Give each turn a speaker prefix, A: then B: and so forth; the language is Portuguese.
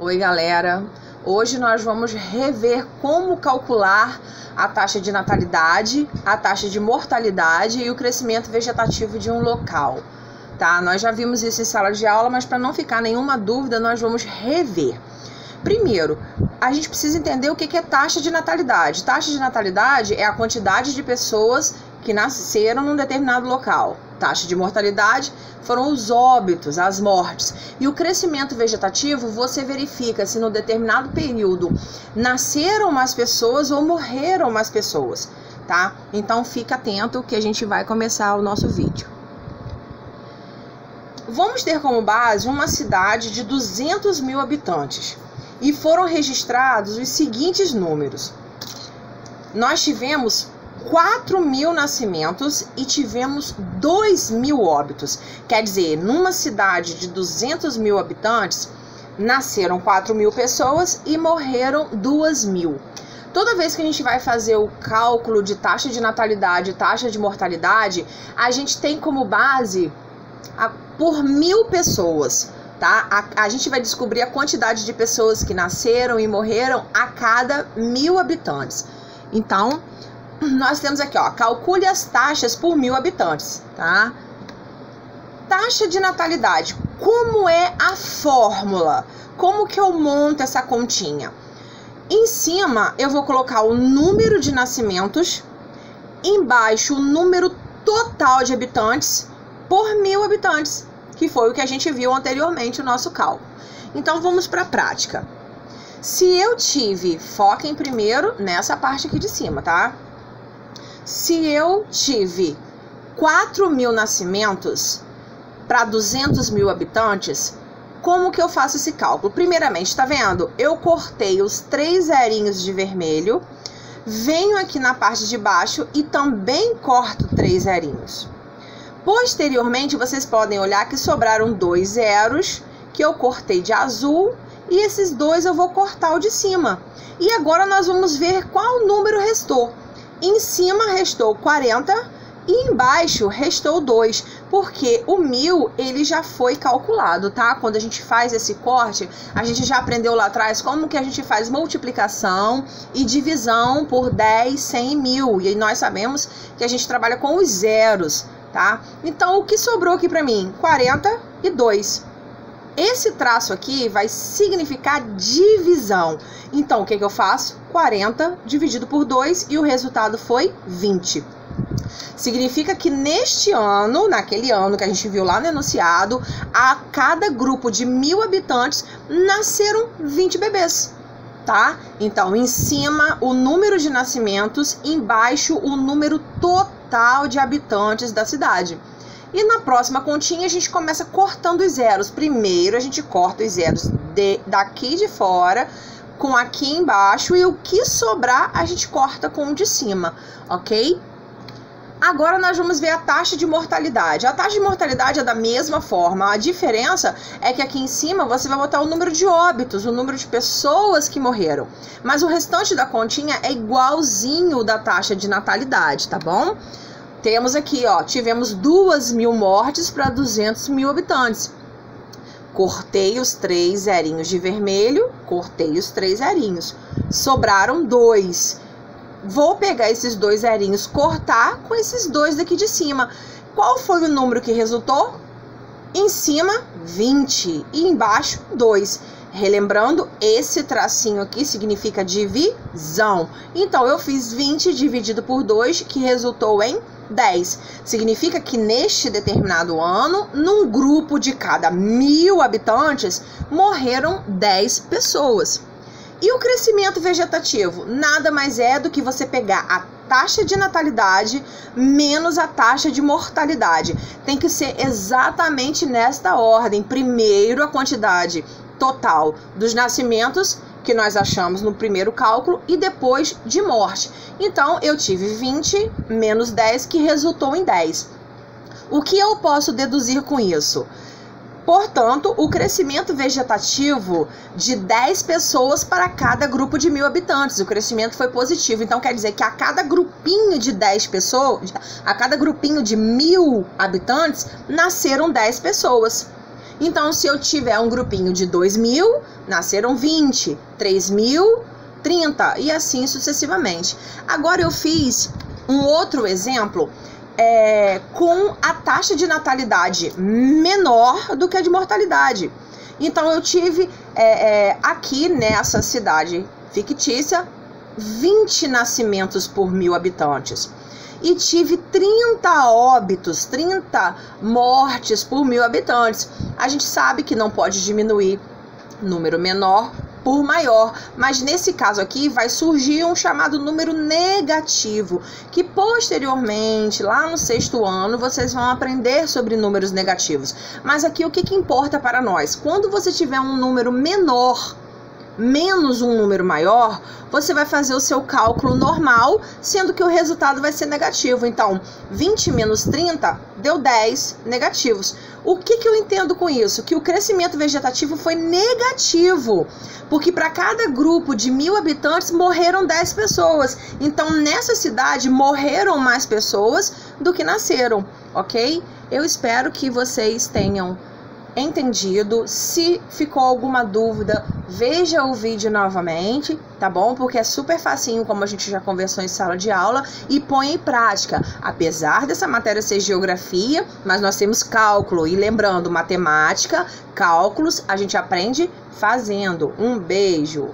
A: Oi, galera! Hoje nós vamos rever como calcular a taxa de natalidade, a taxa de mortalidade e o crescimento vegetativo de um local, tá? Nós já vimos isso em sala de aula, mas para não ficar nenhuma dúvida, nós vamos rever. Primeiro, a gente precisa entender o que é taxa de natalidade. Taxa de natalidade é a quantidade de pessoas que nasceram num determinado local. Taxa de mortalidade foram os óbitos, as mortes. E o crescimento vegetativo, você verifica se no determinado período nasceram mais pessoas ou morreram mais pessoas, tá? Então fica atento que a gente vai começar o nosso vídeo. Vamos ter como base uma cidade de 200 mil habitantes e foram registrados os seguintes números. Nós tivemos 4.000 nascimentos e tivemos 2.000 óbitos. Quer dizer, numa cidade de 200 mil habitantes, nasceram 4.000 pessoas e morreram 2.000. Toda vez que a gente vai fazer o cálculo de taxa de natalidade e taxa de mortalidade, a gente tem como base por 1.000 pessoas, tá? A gente vai descobrir a quantidade de pessoas que nasceram e morreram a cada 1.000 habitantes. Então, nós temos aqui, ó, calcule as taxas por 1.000 habitantes, tá? Taxa de natalidade, como é a fórmula? Como que eu monto essa continha? Em cima, eu vou colocar o número de nascimentos, embaixo o número total de habitantes por 1.000 habitantes, que foi o que a gente viu anteriormente no nosso cálculo. Então, vamos para a prática. Se eu tive, foquem primeiro nessa parte aqui de cima, tá? Se eu tive 4.000 nascimentos para 200 mil habitantes, como que eu faço esse cálculo? Primeiramente, tá vendo? Eu cortei os 3 zerinhos de vermelho, venho aqui na parte de baixo e também corto 3 zerinhos. Posteriormente, vocês podem olhar que sobraram 2 zeros que eu cortei de azul e esses 2 eu vou cortar o de cima. E agora nós vamos ver qual número restou. Em cima restou 40 e embaixo restou 2, porque o 1.000 ele já foi calculado, tá? Quando a gente faz esse corte, a gente já aprendeu lá atrás como que a gente faz multiplicação e divisão por 10, 100 e 1.000. E nós sabemos que a gente trabalha com os zeros, tá? Então, o que sobrou aqui para mim? 42. Esse traço aqui vai significar divisão. Então, o que eu faço? 40 dividido por 2 e o resultado foi 20. Significa que neste ano, naquele ano que a gente viu lá no enunciado, a cada grupo de 1.000 habitantes nasceram 20 bebês, tá? Então, em cima, o número de nascimentos, embaixo, o número total de habitantes da cidade. E na próxima continha a gente começa cortando os zeros. Primeiro a gente corta os zeros daqui de fora com aqui embaixo e o que sobrar a gente corta com o de cima, ok? Agora nós vamos ver a taxa de mortalidade. A taxa de mortalidade é da mesma forma. A diferença é que aqui em cima você vai botar o número de óbitos, o número de pessoas que morreram. Mas o restante da continha é igualzinho da taxa de natalidade, tá bom? Temos aqui, ó, tivemos 2.000 mortes para 200 mil habitantes. Cortei os 3 zerinhos de vermelho, cortei os 3 zerinhos. Sobraram 2. Vou pegar esses 2 zerinhos, cortar com esses 2 daqui de cima. Qual foi o número que resultou? Em cima, 20 e embaixo, 2. Relembrando, esse tracinho aqui significa divisão. Então, eu fiz 20 dividido por 2, que resultou em 10. Significa que neste determinado ano, num grupo de cada 1.000 habitantes, morreram 10 pessoas. E o crescimento vegetativo? Nada mais é do que você pegar a taxa de natalidade menos a taxa de mortalidade. Tem que ser exatamente nesta ordem. Primeiro, a quantidade total dos nascimentos que nós achamos no primeiro cálculo e depois de morte. Então, eu tive 20 menos 10, que resultou em 10. O que eu posso deduzir com isso? Portanto, o crescimento vegetativo de 10 pessoas para cada grupo de 1.000 habitantes. O crescimento foi positivo. Então, quer dizer que a cada grupinho de 10 pessoas, a cada grupinho de 1.000 habitantes, nasceram 10 pessoas. Então, se eu tiver um grupinho de 2.000, nasceram 20, 3.000, 30 e assim sucessivamente. Agora eu fiz um outro exemplo com a taxa de natalidade menor do que a de mortalidade. Então eu tive aqui nessa cidade fictícia 20 nascimentos por 1.000 habitantes. E tive 30 óbitos, 30 mortes por 1.000 habitantes. A gente sabe que não pode diminuir número menor por maior, mas nesse caso aqui vai surgir um chamado número negativo, que posteriormente, lá no 6º ano, vocês vão aprender sobre números negativos. Mas aqui o que importa para nós? Quando você tiver um número menor menos um número maior, você vai fazer o seu cálculo normal, sendo que o resultado vai ser negativo. Então, 20 menos 30 deu 10 negativos. O que eu entendo com isso? Que o crescimento vegetativo foi negativo, porque para cada grupo de 1.000 habitantes morreram 10 pessoas. Então, nessa cidade morreram mais pessoas do que nasceram, ok? Eu espero que vocês tenham entendido. Se ficou alguma dúvida, veja o vídeo novamente, tá bom? Porque é super facinho, como a gente já conversou em sala de aula, e põe em prática. Apesar dessa matéria ser geografia, mas nós temos cálculo, e lembrando, matemática, cálculos, a gente aprende fazendo. Um beijo!